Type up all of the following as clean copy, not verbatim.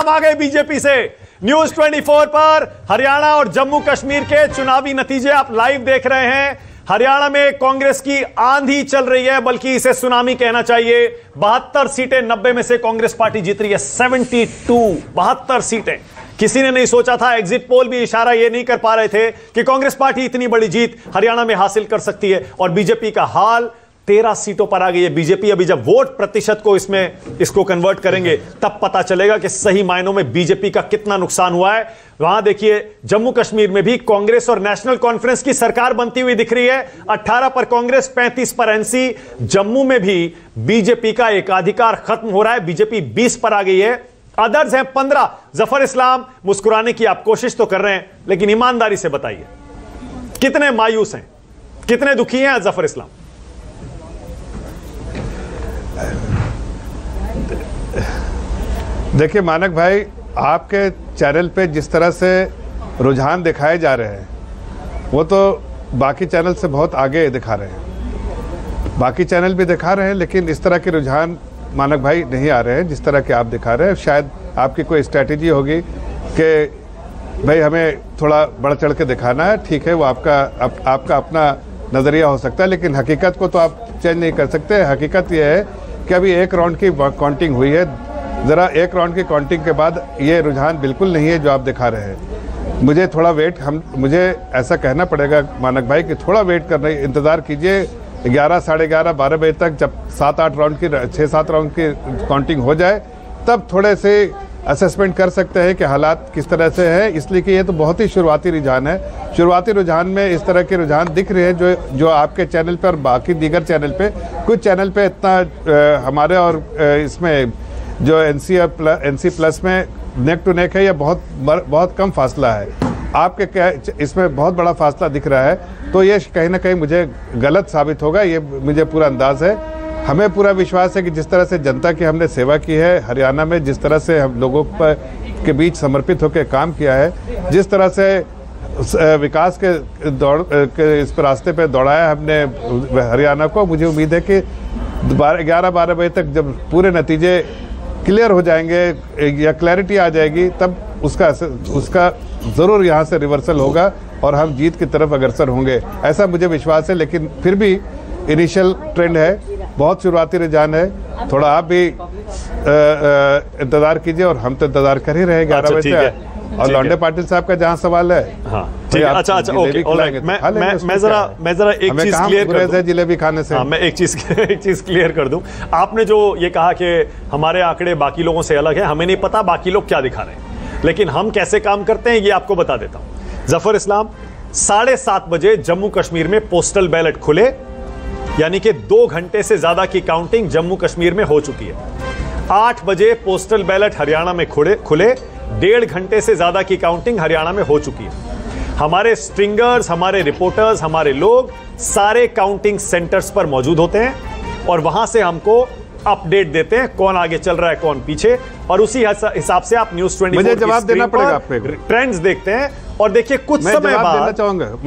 साहब आ गए बीजेपी से। न्यूज 24 पर हरियाणा और जम्मू कश्मीर के चुनावी नतीजे आप लाइव देख रहे हैं। हरियाणा में कांग्रेस की आंधी चल रही है, बल्कि इसे सुनामी कहना चाहिए। 72 सीटें 90 में से कांग्रेस पार्टी जीत रही है। 72 सीटें। किसी ने नहीं सोचा था, एग्जिट पोल भी इशारा यह नहीं कर पा रहे थे कि कांग्रेस पार्टी इतनी बड़ी जीत हरियाणा में हासिल कर सकती है। और बीजेपी का हाल 13 सीटों पर आ गई है। बीजेपी अभी जब वोट प्रतिशत को इसको कन्वर्ट करेंगे तब पता चलेगा कि सही मायनों में बीजेपी का कितना नुकसान हुआ है। वहां देखिए, जम्मू कश्मीर में भी कांग्रेस और नेशनल कॉन्फ्रेंस की सरकार बनती हुई दिख रही है। 18 पर कांग्रेस, 35 पर एनसी। जम्मू में भी बीजेपी का एकाधिकार खत्म हो रहा है। बीजेपी 20 पर आ गई है, अदर्स हैं 15। जफर इस्लाम, मुस्कुराने की आप कोशिश तो कर रहे हैं, लेकिन ईमानदारी से बताइए कितने मायूस हैं, कितने दुखी हैं जफर इस्लाम? देखिए मानक भाई, आपके चैनल पे जिस तरह से रुझान दिखाए जा रहे हैं वो तो बाकी चैनल से बहुत आगे दिखा रहे हैं। बाकी चैनल भी दिखा रहे हैं, लेकिन इस तरह के रुझान मानक भाई नहीं आ रहे हैं जिस तरह के आप दिखा रहे हैं। शायद आपकी कोई स्ट्रैटेजी होगी कि भाई हमें थोड़ा बढ़ चढ़ के दिखाना है, ठीक है, वो आपका अपना नज़रिया हो सकता है, लेकिन हकीकत को तो आप चेंज नहीं कर सकते। हकीकत ये है कि अभी एक राउंड की काउंटिंग हुई है। ज़रा एक राउंड की काउंटिंग के बाद ये रुझान बिल्कुल नहीं है जो आप दिखा रहे हैं। मुझे थोड़ा मुझे ऐसा कहना पड़ेगा मानक भाई कि थोड़ा वेट करने, इंतज़ार कीजिए। 11, साढ़े 11, 12 बजे तक जब 7-8 राउंड की 6-7 राउंड की काउंटिंग हो जाए तब थोड़े से असेसमेंट कर सकते हैं कि हालात किस तरह से है। इसलिए कि ये तो बहुत ही शुरुआती रुझान है। शुरुआती रुझान में इस तरह के रुझान दिख रहे हैं जो आपके चैनल पे और बाकी दीगर चैनल पे, कुछ चैनल पे इतना हमारे और इसमें जो एनसी प्लस में नेक टू नेक है, या बहुत कम फासला है। आपके इसमें बहुत बड़ा फासला दिख रहा है, तो ये कहीं ना कहीं मुझे गलत साबित होगा, ये मुझे पूरा अंदाज़ है। हमें पूरा विश्वास है कि जिस तरह से जनता की हमने सेवा की है हरियाणा में, जिस तरह से हम लोगों के बीच समर्पित होकर काम किया है, जिस तरह से विकास के इस रास्ते पे दौड़ाया हमने हरियाणा को, मुझे उम्मीद है कि 11-12 बजे तक जब पूरे नतीजे क्लियर हो जाएंगे या क्लैरिटी आ जाएगी, तब उसका ज़रूर यहाँ से रिवर्सल होगा और हम जीत की तरफ अग्रसर होंगे, ऐसा मुझे विश्वास है। लेकिन फिर भी इनिशियल ट्रेंड है, बहुत शुरुआती रुझान है। थोड़ा आप भी इंतज़ार कीजिए और हम तो इंतज़ार कर ही रहे 11 बजे से। और लौंडे पाटिल साहब का जहाँ सवाल है, हाँ ठीक है, अच्छा ओके, मैं जरा एक चीज क्लियर कर दूं जिलेबी खाने से। मैं एक चीज क्लियर कर दूं। आपने जो ये कहा कि हमारे आंकड़े बाकी लोगों से अलग है, हमें नहीं पता बाकी लोग क्या दिखा रहे हैं, लेकिन हम कैसे काम करते हैं ये आपको बता देता हूं। जफर इस्लाम, 7:30 बजे जम्मू कश्मीर में पोस्टल बैलेट खुले, यानी कि 2 घंटे से ज्यादा की काउंटिंग जम्मू कश्मीर में हो चुकी है। 8 बजे पोस्टल बैलेट हरियाणा में खुले, 1.5 घंटे से ज्यादा की काउंटिंग हरियाणा में हो चुकी है। हमारे स्ट्रिंगर्स, हमारे रिपोर्टर्स, हमारे लोग सारे काउंटिंग सेंटर्स पर मौजूद होते हैं और वहां से हमको अपडेट देते हैं कौन आगे चल रहा है, कौन पीछे, और उसी हिसाब से आप न्यूज़ 24 मुझे जवाब देना पड़ेगा आपको, ट्रेंड्स देखते हैं। और देखिए कुछ समय बाद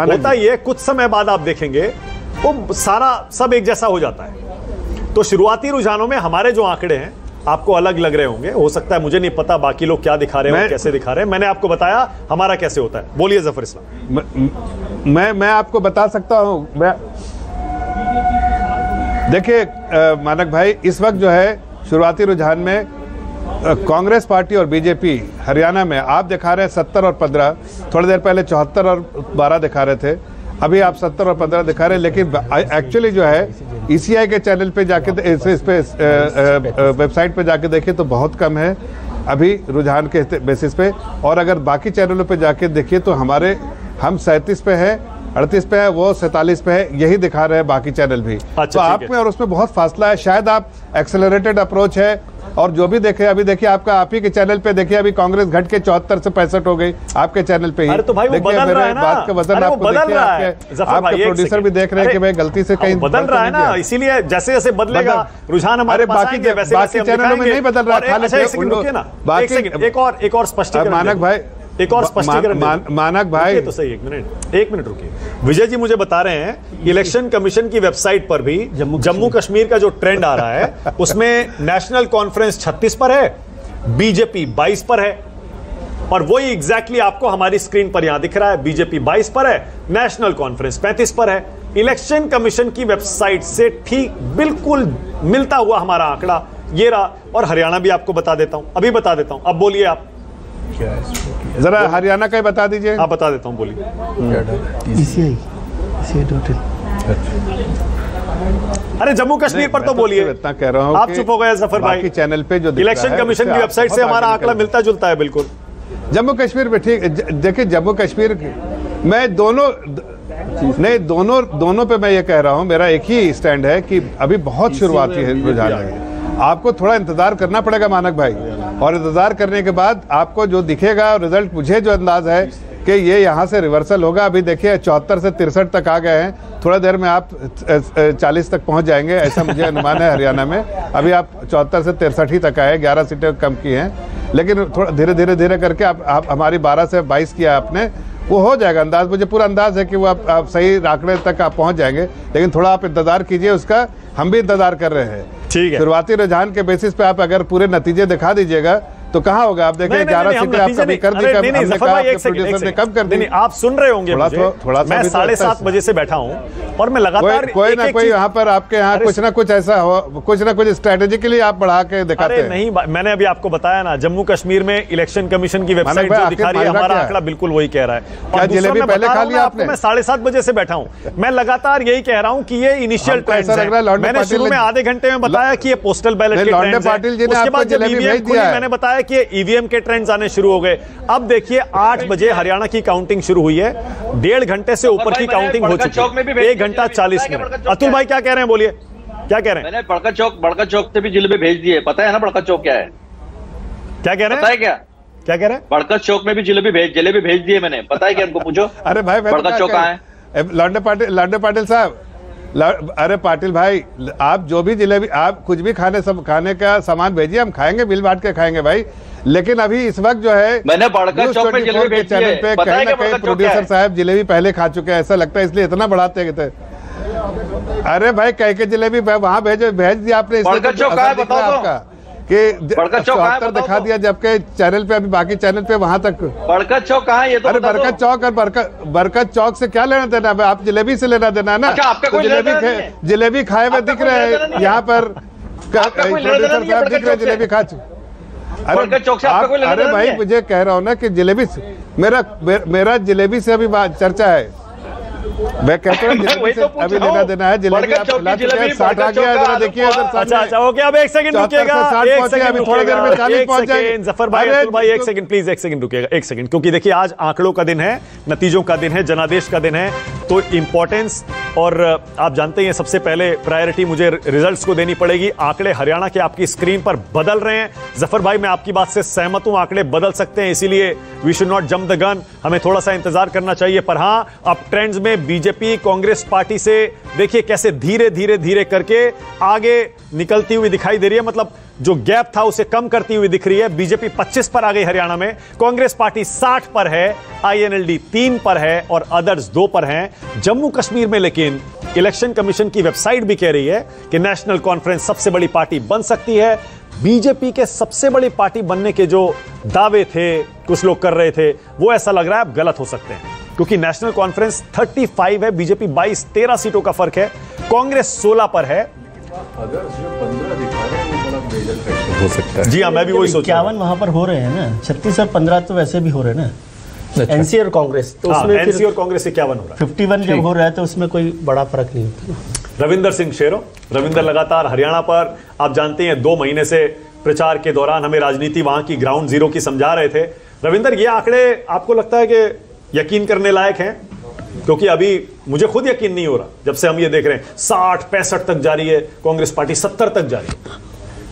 होता ही है, कुछ समय बाद आप देखेंगे वो सारा सब एक जैसा हो जाता है। तो शुरुआती रुझानों में हमारे जो आंकड़े हैं आपको अलग लग रहे होंगे, हो सकता है, मुझे नहीं पता बाकी लोग क्या दिखा रहे हैं, कैसे दिखा रहे हैं। मैंने आपको बताया हमारा कैसे होता है। बोलिए जफर इस्लाम। मैं आपको बता सकता हूं। देखिए मानक भाई, इस वक्त जो है शुरुआती रुझान में कांग्रेस पार्टी और बीजेपी हरियाणा में आप दिखा रहे हैं 70 और 15, थोड़ी देर पहले 74 और 12 दिखा रहे थे, अभी आप 70 और 15 दिखा रहे हैं। लेकिन एक्चुअली जो है ECI के चैनल पे जाके, इस पे वेबसाइट पे जाके देखिए तो बहुत कम है अभी रुझान के बेसिस पे। और अगर बाकी चैनलों पे जाके देखिए तो हम 37 पे है, 38 पे है, वो 47 पे है, यही दिखा रहे हैं बाकी चैनल भी। तो आप में और उसमें बहुत फासला है। शायद आप एक्सेलरेटेड अप्रोच है, और जो भी देखे, अभी देखिए आप ही के चैनल पे देखिए अभी कांग्रेस घट के 74 से 65 हो गई आपके चैनल पे ही। अरे तो भाई वो बदल रहा है ना, बात का वजन आपको देखिए, आपके प्रोड्यूसर भी देख रहे हैं कि भाई गलती से कहीं बदल रहा है ना, इसीलिए जैसे जैसे बदलेगा रुझान हमारे बाकी चैनलों में नहीं बदल रहा है। एक और स्पष्टीकरण मानक भाई, एक और स्पष्टीकरण मानक भाई तो सही, एक मिनट रुकिए। विजय जी मुझे बता रहे हैं इलेक्शन कमीशन की वेबसाइट पर भी जम्मू कश्मीर का जो ट्रेंड आ रहा है उसमें नेशनल कॉन्फ्रेंस 36 पर है, बीजेपी 22 पर है, और वही एग्जैक्टली आपको हमारी स्क्रीन पर यहां दिख रहा है। बीजेपी 22 पर है, नेशनल कॉन्फ्रेंस 35 पर है। इलेक्शन कमीशन की वेबसाइट से ठीक बिल्कुल मिलता हुआ हमारा आंकड़ा ये रहा। और हरियाणा भी आपको बता देता हूं, अभी बता देता हूं। अब बोलिए आप, जरा हरियाणा का ही बता दीजिए। आप बता देता हूं, बोलिए। अरे जम्मू कश्मीर पर तो बोलिए। इतना कह रहा हूं, आप चुप हो गए जफर भाई। चैनल पे जो इलेक्शन कमीशन की वेबसाइट से हमारा आंकड़ा मिलता जुलता है बिल्कुल। जम्मू कश्मीर में ठीक, देखिए जम्मू कश्मीर मैं दोनों पे मैं ये कह रहा हूं, मेरा एक ही स्टैंड है कि अभी बहुत शुरुआती है रुझान है। आपको थोड़ा इंतजार करना पड़ेगा मानक भाई, और इंतजार करने के बाद आपको जो दिखेगा रिजल्ट, मुझे जो अंदाज है कि ये यहाँ से रिवर्सल होगा। अभी देखिए 74 से 63 तक आ गए हैं, थोड़ा देर में आप 40 तक पहुँच जाएंगे, ऐसा मुझे अनुमान है हरियाणा में। अभी आप 74 से 63 ही तक आए, 11 सीटें कम की हैं, लेकिन थोड़ा धीरे करके आप हमारी 12 से 22 किया आपने, वो हो जाएगा अंदाज। मुझे पूरा अंदाज है कि वो आप सही आंकड़े तक आप पहुँच जाएंगे, लेकिन थोड़ा आप इंतजार कीजिए उसका, हम भी इंतजार कर रहे हैं। ठीक है, शुरुआती रुझान के बेसिस पे आप अगर पूरे नतीजे दिखा दीजिएगा तो कहाँ होगा। आप देखिए 11 सीटें आप कभी कर दी, हमने कहा प्रोड्यूसर ने कम कर दी। आप सुन रहे होंगे थोड़ा मैं 7:30 बजे से बैठा हूँ और मैं लगातार कोई ना कोई यहाँ पर आपके यहाँ कुछ ना कुछ ऐसा हो, कुछ ना कुछ स्ट्रेटेजिकली आप बढ़ा के दिखाते हैं। नहीं, मैंने अभी आपको बताया ना, जम्मू कश्मीर में इलेक्शन कमीशन की वेबसाइट जो दिखा रही है, हमारा आंकड़ा बिल्कुल वही कह रहा है। क्या जलेबी पहले खा लिया आपने? मैं 7:30 बजे से बैठा हूँ, मैं लगातार यही कह रहा हूँ कि ये इनिशियल ट्रेंड्स हैं। मैंने शुरू में आधे घंटे में बताया कि ये पोस्टल बैलेट के ट्रेंड्स हैं, उसके बाद जब ईवीएम खुली मैंने बताया कि ईवीएम के ट्रेंड्स आने शुरू हो गए। अब देखिए 8 बजे हरियाणा की काउंटिंग शुरू हुई है, 1.5 घंटे से ऊपर की काउंटिंग हो चुकी है, 1 घंटा 40 मिनट। अतुल भाई क्या कह रहे हैं, बोलिए क्या कह रहे हैं? मैंने बड़का चौक से भी जिले भेज दिए, पता है ना बड़का चौक क्या है? क्या कह रहे हैं? पता है क्या कह रहे हैं? बड़का चौक में भी जिले भेज दिए मैंने, पता है क्या हमको? पूछो। अरे भाई बड़का चौक कहाँ है? लौंडे पाटिल साहब, अरे पाटिल भाई, आप जो भी जिलेबी, आप कुछ भी खाने का सामान भेजिए, हम खाएंगे, मिल बांट के खाएंगे भाई। लेकिन अभी इस वक्त जो है, मैंने बड़का चौक में जिलेबी भेज दी है, पे कहीं ना कहीं प्रोड्यूसर साहब जिलेबी पहले खा चुके हैं, ऐसा लगता है, इसलिए इतना बढ़ाते थे। अरे भाई कह के जिलेबी वहां भेज दिया आपने, बड़का चौक आपका कि 74 दिखा दिया, जबकि चैनल पे, अभी बाकी चैनल पे वहां तक बड़का चौक कहाँ है ये तो? अरे बरकत चौक और बरकत चौक से क्या लेना देना है? आप जिलेबी से लेना देना है ना। तो जिलेबी खाए हुए दिख रहे हैं यहाँ पर, प्रोड्यूसर साहब दिख रहे हैं जिलेबी खा चुके। अरे भाई मुझे कह रहा हूँ ना कि जिलेबी से मेरा जिलेबी से अभी चर्चा है, मैं कहता हूँ जिलेबी से अभी लेना देना है। जिलेबी आप खिला चुके हैं, 60 आ गया, जरा देखिए उधर। अच्छा ओके, अब 1 सेकंड रुकिएगा, 60 पहुंचे, अभी थोड़ी देर में 40 पहुंच जाएंगे। जफर भाई, अतुल भाई 1 सेकंड प्लीज, 1 सेकंड रुकिएगा, 1 सेकंड, क्योंकि देखिए आज आंकड़ों का दिन है, नतीजों का दिन है, जनादेश का दिन है, तो इंपॉर्टेंस, और आप जानते हैं सबसे पहले प्रायोरिटी मुझे रिजल्ट्स को देनी पड़ेगी। आंकड़े हरियाणा के आपकी स्क्रीन पर बदल रहे हैं। जफर भाई मैं आपकी बात से सहमत हूं, आंकड़े बदल सकते हैं, इसीलिए we should not jump the gun, हमें थोड़ा सा इंतजार करना चाहिए। पर हां, अब ट्रेंड्स में बीजेपी कांग्रेस पार्टी से देखिए कैसे धीरे करके आगे निकलती हुई दिखाई दे रही है, मतलब जो गैप था उसे कम करती हुई दिख रही है। बीजेपी 25 पर आ गई हरियाणा में, कांग्रेस पार्टी 60 पर है, आईएनएलडी 3 पर है और अदर्स 2 पर हैं। जम्मू कश्मीर में लेकिन इलेक्शन कमीशन की वेबसाइट भी कह रही है कि नेशनल कॉन्फ्रेंस सबसे बड़ी पार्टी बन सकती है। बीजेपी के सबसे बड़ी पार्टी बनने के जो दावे थे, कुछ लोग कर रहे थे, वो ऐसा लग रहा है अब गलत हो सकते हैं, क्योंकि नेशनल कॉन्फ्रेंस 35 है, बीजेपी 22, 13 सीटों का फर्क है, कांग्रेस 16 पर है। हो सकता है। जी हाँ, मैं भी वही सोच रहा हूं। 51 वहां पर हो रहे हैं ना, 36 और 15 तो वैसे भी हो रहे हैं ना, एनसी और कांग्रेस, तो उसमें एनसी और कांग्रेस 51 हो रहा है, 51 जब हो रहा है तो उसमें कोई बड़ा फर्क नहीं होता। रविंदर सिंह शेरो, रविंदर लगातार हरियाणा पर, आप जानते हैं 2 महीने से प्रचार के दौरान हमें राजनीति वहां की ग्राउंड जीरो की समझा रहे थे। रविंदर, ये आंकड़े आपको लगता है कि यकीन करने लायक हैं? क्योंकि अभी मुझे खुद यकीन नहीं हो रहा, जब से हम ये देख रहे हैं 60-65 तक जारी है, कांग्रेस पार्टी 70 तक जारी है।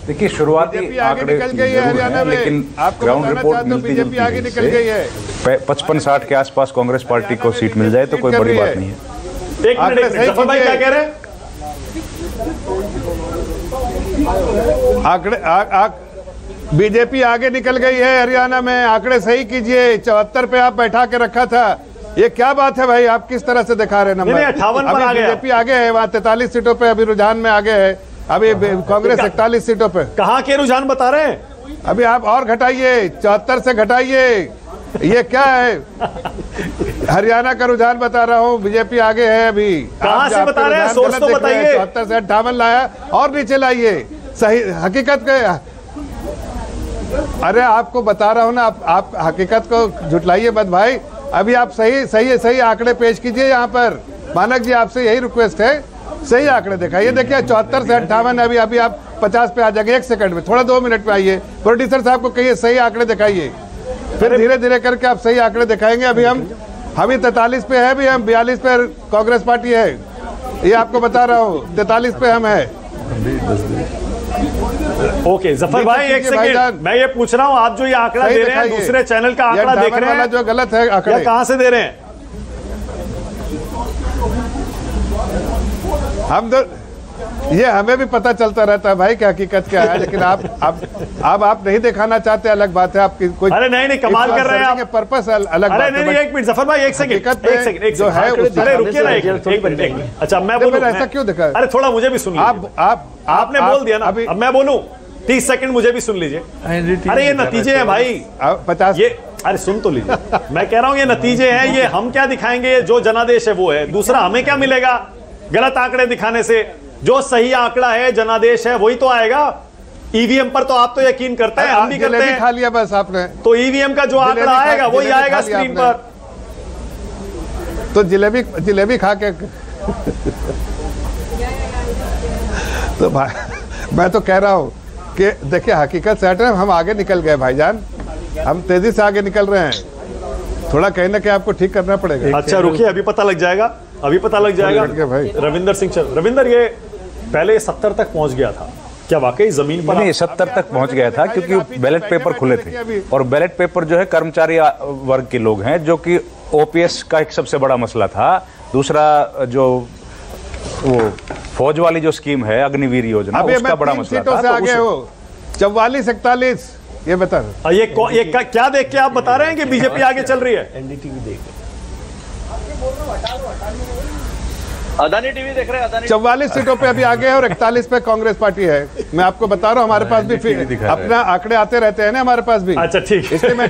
देखिए शुरुआती आंकड़े है, लेकिन ग्राउंड रिपोर्ट मिलती जुलती है इससे। 55-60 के आसपास कांग्रेस पार्टी को सीट मिल जाए तो कोई बड़ी बात नहीं है। एक मिनट, जफर भाई क्या कह रहे हैं? आंकड़े बीजेपी आगे निकल गई है हरियाणा में, आंकड़े सही कीजिए। 74 पे आप बैठा के रखा था, ये क्या बात है भाई? आप किस तरह से दिखा रहे हैं नंबर? 58 पर आ गया। बीजेपी आगे है, वहाँ 43 सीटों पे अभी रुझान में आगे है, अभी कांग्रेस 41 सीटों पे। कहां के रुझान बता रहे हैं? अभी आप और घटाइए, 74 से घटाइए। ये क्या है? हरियाणा का रुझान बता रहा हूँ, बीजेपी आगे है। अभी कहां से बता रहे हैं? सोर्स तो बताइए। 74 से 58 लाया, और नीचे लाइए। सही हकीकत के, अरे आपको बता रहा हूँ ना, आप हकीकत को झुटलाइए मत भाई। अभी आप सही आंकड़े पेश कीजिए यहाँ पर। मानक जी, आपसे यही रिक्वेस्ट है, सही आंकड़े दिखाइए। देखिए 74 से 58 है, अभी आप 50 पे आ जाएंगे 1 सेकंड में, थोड़ा 2 मिनट में आइए। प्रोड्यूसर साहब को कहिए सही आंकड़े दिखाइए, फिर धीरे धीरे करके आप सही आंकड़े दिखाएंगे। अभी हम 43 पे है, अभी हम 42 पे कांग्रेस पार्टी है, ये आपको बता रहा हूँ। 43 पे हम है। ओके जफर भाई, एक सेकंड, मैं ये पूछ रहा हूँ, आप जो ये आंकड़ा दे रहे हैं, दूसरे चैनल का आंकड़ा देख रहे हैं जो गलत है आंकड़ा, कहां से दे रहे हैं? हम तो ये हमें भी पता चलता रहता है भाई कि हकीकत क्या है, लेकिन आप नहीं दिखाना चाहते, अलग बात है आपकी। कोई अरे नहीं कमाल कर रहे हैं आप, पर्पस अलग बात है। अरे नहीं, एक मिनट जफर भाई, एक सेकंड जो है, अरे रुकिए ना एक मिनट। अच्छा मैं बोलूं, ऐसा क्यों दिखा? अरे थोड़ा मुझे भी सुन लीजिए। आपने बोल दिया ना, अब मैं बोलूं, 30 सेकंड मुझे भी सुन लीजिए। अरे ये नतीजे हैं भाई, 50 ये, अरे सुन तो लीजिए। मैं कह रहा हूं ये नतीजे हैं, ये हम क्या दिखाएंगे, जो जनादेश है वो है। दूसरा हमें क्या मिलेगा गलत आंकड़े दिखाने से? जो सही आंकड़ा है, जनादेश है, वही तो आएगा। ईवीएम पर तो आप तो यकीन करते हैं, हम भी करते हैं। खा लिया बस आपने, तो ईवीएम का जो आंकड़ा आएगा वही आएगा स्क्रीन पर। तो जिलेबी खा के तो भाई मैं तो कह रहा हूं कि देखिए हकीकत सेट है, हम आगे निकल गए भाईजान, हम तेजी से आगे निकल रहे हैं। थोड़ा कहीं ना कहीं आपको ठीक करना पड़ेगा। अच्छा रुकिए, अभी पता लग जाएगा, अभी पता लग जाएगा। रविंदर सिंह, रविंदर, ये पहले 70 तक पहुंच गया था, क्या वाकई जमीन पर? नहीं, 70 तक पहुंच गया था, क्योंकि बैलेट पेपर खुले थे, और बैलेट पेपर जो है कर्मचारी वर्ग के लोग हैं, जो कि ओपीएस का एक सबसे बड़ा मसला था। दूसरा जो वो फौज वाली जो स्कीम है, अग्निवीर योजना, उसका बड़ा मसला था। से आगे हो 44-41, ये बता। ये क्या देख के आप बता रहे हैं कि बीजेपी आगे चल रही है? एनडीटीवी देख, अदानी टीवी देख रहे हैं। अदानी 44 सीटों पे अभी आगे है, और 41 पे कांग्रेस पार्टी है। मैं आपको बता रहा हूँ, हमारे पास भी अपना आंकड़े आते रहते हैं ना हमारे पास भी। अच्छा ठीक है। इसलिए मैं